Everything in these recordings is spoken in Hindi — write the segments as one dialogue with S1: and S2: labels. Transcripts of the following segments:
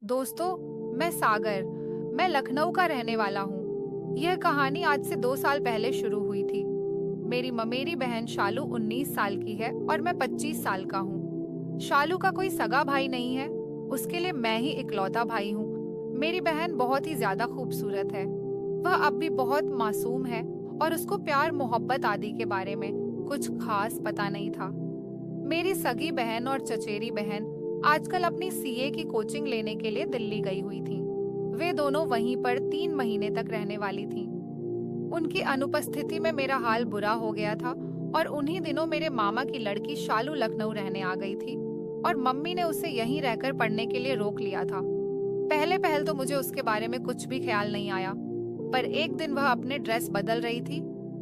S1: दोस्तों, मैं सागर, मैं लखनऊ का रहने वाला हूँ। यह कहानी आज से 2 साल पहले शुरू हुई थी। मेरी बहन शालू 19 साल की है और मैं 25 साल का हूँ। शालू का कोई सगा भाई नहीं है, उसके लिए मैं ही इकलौता भाई हूँ। मेरी बहन बहुत ही ज्यादा खूबसूरत है। वह अब भी बहुत मासूम है और उसको प्यार मोहब्बत आदि के बारे में कुछ खास पता नहीं था। मेरी सगी बहन और चचेरी बहन आजकल अपनी सीए की कोचिंग लेने के लिए दिल्ली गई हुई थीं। वे दोनों वहीं पर 3 महीने तक रहने वाली थीं। उनकी अनुपस्थिति में मेरा हाल बुरा हो गया था और उन्हीं दिनों मेरे मामा की लड़की शालू लखनऊ रहने आ गई थी और मम्मी ने उसे यहीं रहकर पढ़ने के लिए रोक लिया था। पहले तो मुझे उसके बारे में कुछ भी ख्याल नहीं आया, पर एक दिन वह अपने ड्रेस बदल रही थी,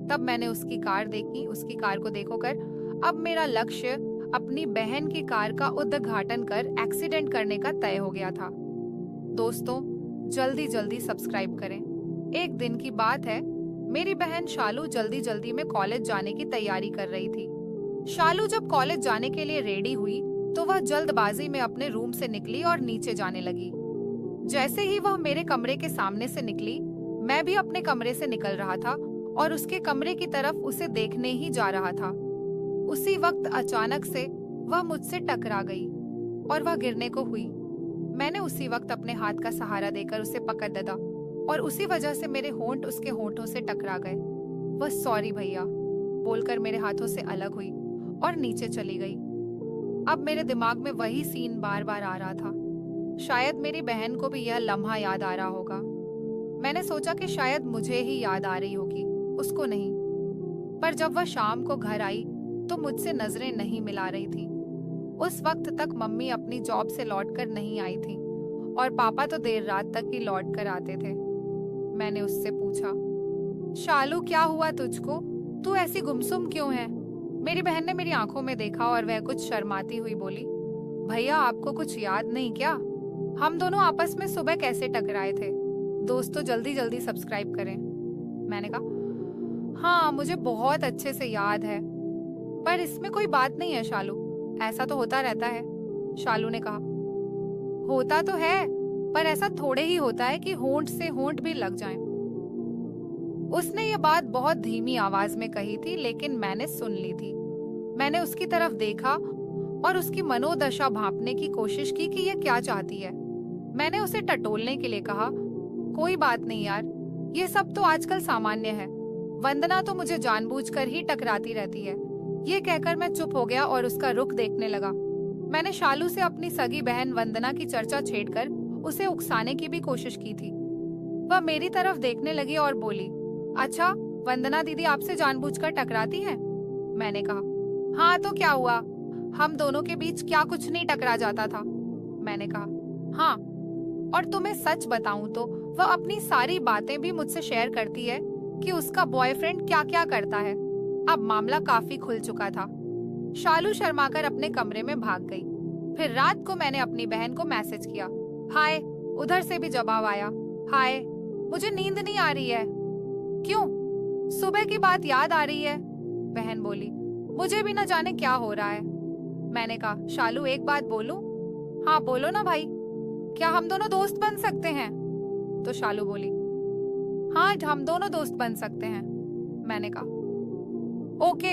S1: तब मैंने उसकी कार देखी। उसकी कार को देखकर अब मेरा लक्ष्य अपनी बहन की कार का उद्घाटन कर एक्सीडेंट करने का तय हो गया था। दोस्तों, जल्दी सब्सक्राइब करें। एक दिन की बात है, मेरी बहन शालू जल्दी में कॉलेज जाने की तैयारी कर रही थी। शालू जब कॉलेज जाने के लिए रेडी हुई तो वह जल्दबाजी में अपने रूम से निकली और नीचे जाने लगी। जैसे ही वह मेरे कमरे के सामने से निकली, मैं भी अपने कमरे से निकल रहा था और उसके कमरे की तरफ उसे देखने ही जा रहा था। उसी वक्त अचानक से वह मुझसे टकरा गई और वह गिरने को हुई। मैंने उसी वक्त अपने हाथ का सहारा देकर उसे पकड़ दिया और उसी वजह से मेरे होंठ उसके होंठों से टकरा गए। वह सॉरी भैया बोलकर मेरे हाथों से अलग हुई और नीचे चली गई। अब मेरे दिमाग में वही सीन बार बार आ रहा था। शायद मेरी बहन को भी यह लम्हा याद आ रहा होगा। मैंने सोचा कि शायद मुझे ही याद आ रही होगी, उसको नहीं। पर जब वह शाम को घर आई तो मुझसे नजरें नहीं मिला रही थी। उस वक्त तक मम्मी अपनी जॉब से लौटकर नहीं आई थी और पापा तो देर रात तक ही लौट कर आते थे। मैंने उससे पूछा, शालू क्या हुआ तुझको? तू ऐसी गुमसुम क्यों है? मेरी बहन ने मेरी आंखों में देखा और वह कुछ शर्माती हुई बोली, भैया आपको कुछ याद नहीं क्या? हम दोनों आपस में सुबह कैसे टकराए थे? दोस्तों, जल्दी सब्सक्राइब करें। मैंने कहा, हाँ मुझे बहुत अच्छे से याद है, पर इसमें कोई बात नहीं है शालू, ऐसा तो होता रहता है। शालू ने कहा, होता तो है, पर ऐसा थोड़े ही होता है कि होंठ से होंठ भी लग जाएं। उसने ये बात बहुत धीमी आवाज में कही थी, लेकिन मैंने सुन ली थी। मैंने उसकी तरफ देखा और उसकी मनोदशा भांपने की कोशिश की कि ये क्या चाहती है। मैंने उसे टटोलने के लिए कहा, कोई बात नहीं यार, ये सब तो आजकल सामान्य है। वंदना तो मुझे जानबूझकर ही टकराती रहती है। ये कहकर मैं चुप हो गया और उसका रुख देखने लगा। मैंने शालू से अपनी सगी बहन वंदना की चर्चा छेड़कर उसे उकसाने की भी कोशिश की थी। वह मेरी तरफ देखने लगी और बोली, अच्छा वंदना दीदी आपसे जानबूझकर टकराती है? मैंने कहा, हाँ तो क्या हुआ, हम दोनों के बीच क्या कुछ नहीं टकरा जाता था? मैंने कहा, हाँ, और तुम्हें सच बताऊं तो वह अपनी सारी बातें भी मुझसे शेयर करती है कि उसका बॉयफ्रेंड क्या क्या करता है। अब मामला काफी खुल चुका था। शालू शर्माकर अपने कमरे में भाग गई। फिर रात को मैंने अपनी बहन को मैसेज किया, हाय। उधर से भी जवाब आया, हाय, मुझे नींद नहीं आ रही है। क्यों? सुबह की बात याद आ रही है। बहन बोली, मुझे भी न जाने क्या हो रहा है। मैंने कहा, शालू एक बात बोलूं? हाँ बोलो ना भाई, क्या हम दोनों दोस्त बन सकते हैं? तो शालू बोली, हाँ हम दोनों दोस्त बन सकते हैं। मैंने कहा, ओके,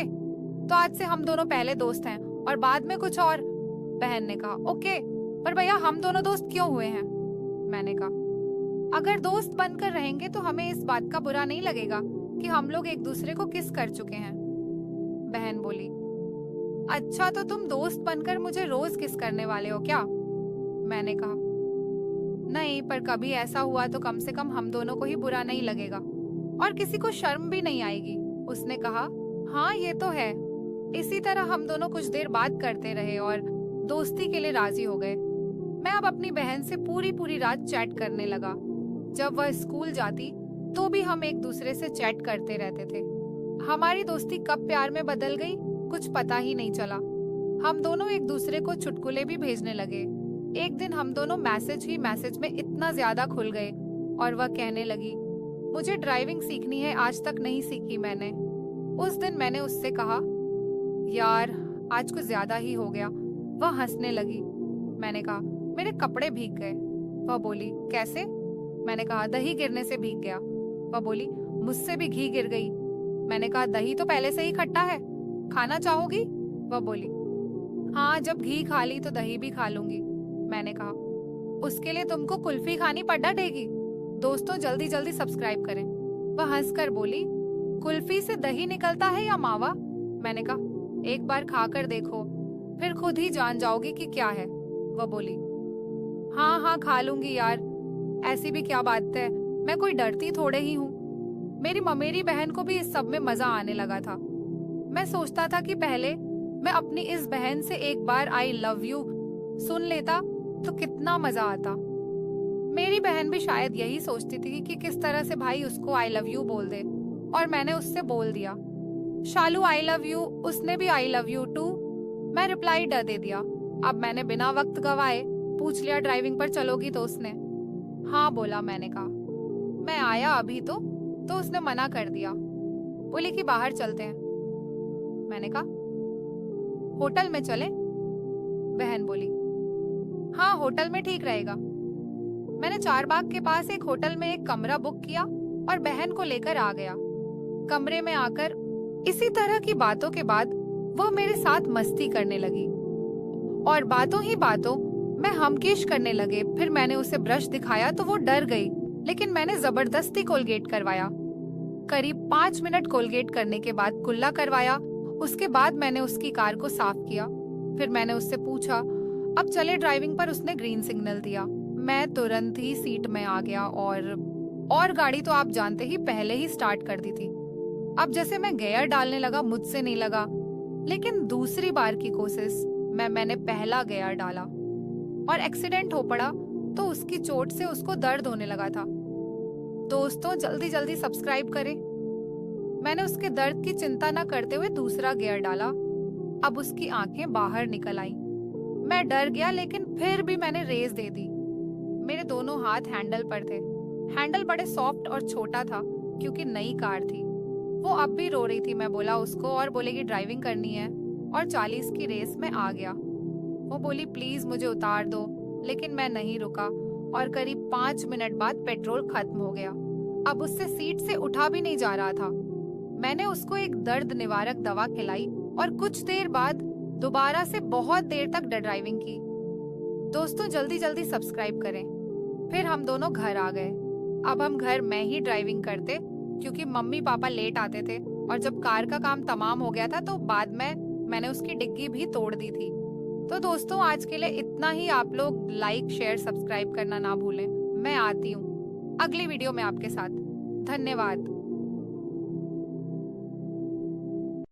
S1: तो आज से हम दोनों पहले दोस्त हैं और बाद में कुछ और। बहन ने कहा, ओके, पर भैया हम दोनों दोस्त क्यों हुए हैं? मैंने कहा, अगर दोस्त बनकर रहेंगे तो हमें इस बात का बुरा नहीं लगेगा कि हम लोग एक दूसरे को किस कर चुके हैं। बहन बोली, अच्छा तो तुम दोस्त बनकर मुझे रोज किस करने वाले हो क्या? मैंने कहा, नहीं, पर कभी ऐसा हुआ तो कम से कम हम दोनों को ही बुरा नहीं लगेगा और किसी को शर्म भी नहीं आएगी। उसने कहा, हाँ ये तो है। इसी तरह हम दोनों कुछ देर बात करते रहे और दोस्ती के लिए राजी हो गए। मैं अब अपनी बहन से पूरी रात चैट करने लगा। जब वह स्कूल जाती तो भी हम एक दूसरे से चैट करते रहते थे। हमारी दोस्ती कब प्यार में बदल गई कुछ पता ही नहीं चला। हम दोनों एक दूसरे को चुटकुले भी भेजने लगे। एक दिन हम दोनों मैसेज में इतना ज्यादा खुल गए और वह कहने लगी, मुझे ड्राइविंग सीखनी है, आज तक नहीं सीखी मैंने। उस दिन मैंने उससे कहा, यार आज कुछ ज्यादा ही हो गया। वह हंसने लगी। मैंने कहा, मेरे कपड़े भीग गए। वह बोली, कैसे? मैंने कहा, दही गिरने से भीग गया। वह बोली, मुझसे भी घी गिर गई। मैंने कहा, दही तो पहले से ही खट्टा है, खाना चाहोगी? वह बोली, हाँ, जब घी खा ली तो दही भी खा लूंगी। मैंने कहा, उसके लिए तुमको कुल्फी खानी पड़ डाटेगी। दोस्तों जल्दी जल्दी सब्सक्राइब करें। वह हंसकर बोली, कुल्फी से दही निकलता है या मावा? मैंने कहा, एक बार खाकर देखो, फिर खुद ही जान जाओगी कि क्या है। वह बोली, हाँ हाँ खा लूंगी यार, ऐसी भी क्या बात है, मैं कोई डरती थोड़े ही हूँ। मेरी ममेरी बहन को भी इस सब में मजा आने लगा था। मैं सोचता था कि पहले मैं अपनी इस बहन से एक बार आई लव यू सुन लेता तो कितना मजा आता। मेरी बहन भी शायद यही सोचती थी कि किस तरह से भाई उसको आई लव यू बोल दे, और मैंने उससे बोल दिया, शालू आई लव यू, उसने भी आई लव यू टू। मैं रिप्लाई दे दिया। अब मैंने बिना वक्त गवाए पूछ लिया, ड्राइविंग पर चलोगी? तो उसने हाँ बोला। मैंने कहा, मैं आया अभी तो उसने मना कर दिया, बोली कि बाहर चलते हैं। मैंने कहा, होटल में चले? बहन बोली, हाँ होटल में ठीक रहेगा। मैंने चारबाग के पास एक होटल में एक कमरा बुक किया और बहन को लेकर आ गया। कमरे में आकर इसी तरह की बातों के बाद वह मेरे साथ मस्ती करने लगी और बातों ही बातों में हमकेश करने लगे। फिर मैंने उसे ब्रश दिखाया तो वो डर गई, लेकिन मैंने जबरदस्ती कोलगेट करवाया। करीब 5 मिनट कोलगेट करने के बाद कुल्ला करवाया। उसके बाद मैंने उसकी कार को साफ किया। फिर मैंने उससे पूछा, अब चले ड्राइविंग पर? उसने ग्रीन सिग्नल दिया। मैं तुरंत ही सीट में आ गया और गाड़ी तो आप जानते ही पहले ही स्टार्ट कर दी थी। अब जैसे मैं गियर डालने लगा, मुझसे नहीं लगा, लेकिन दूसरी बार की कोशिश मैंने पहला गियर डाला और एक्सीडेंट हो पड़ा तो उसकी चोट से उसको दर्द होने लगा था। दोस्तों जल्दी जल्दी सब्सक्राइब करें। मैंने उसके दर्द की चिंता न करते हुए दूसरा गियर डाला। अब उसकी आंखें बाहर निकल आईं। मैं डर गया, लेकिन फिर भी मैंने रेस दे दी। मेरे दोनों हाथ हैंडल पर थे। हैंडल बड़े सॉफ्ट और छोटा था क्योंकि नई कार थी। वो अब भी रो रही थी। मैं बोला उसको और बोलेगी ड्राइविंग करनी है, और 40 की रेस में आ गया। वो बोली प्लीज मुझे उतार दो, लेकिन मैं नहीं रुका और करीब 5 मिनट बाद पेट्रोल खत्म हो गया। अब उससे सीट से उठा भी नहीं जा रहा था। मैंने उसको एक दर्द निवारक दवा खिलाई और कुछ देर बाद दोबारा से बहुत देर तक ड्राइविंग की। दोस्तों जल्दी जल्दी सब्सक्राइब करें। फिर हम दोनों घर आ गए। अब हम घर में ही ड्राइविंग करते क्योंकि मम्मी पापा लेट आते थे, और जब कार का काम तमाम हो गया था तो बाद में मैंने उसकी डिग्गी भी तोड़ दी थी। तो दोस्तों आज के लिए इतना ही। आप लोग लाइक शेयर सब्सक्राइब करना ना भूलें। मैं आती हूँ अगली वीडियो में आपके साथ। धन्यवाद।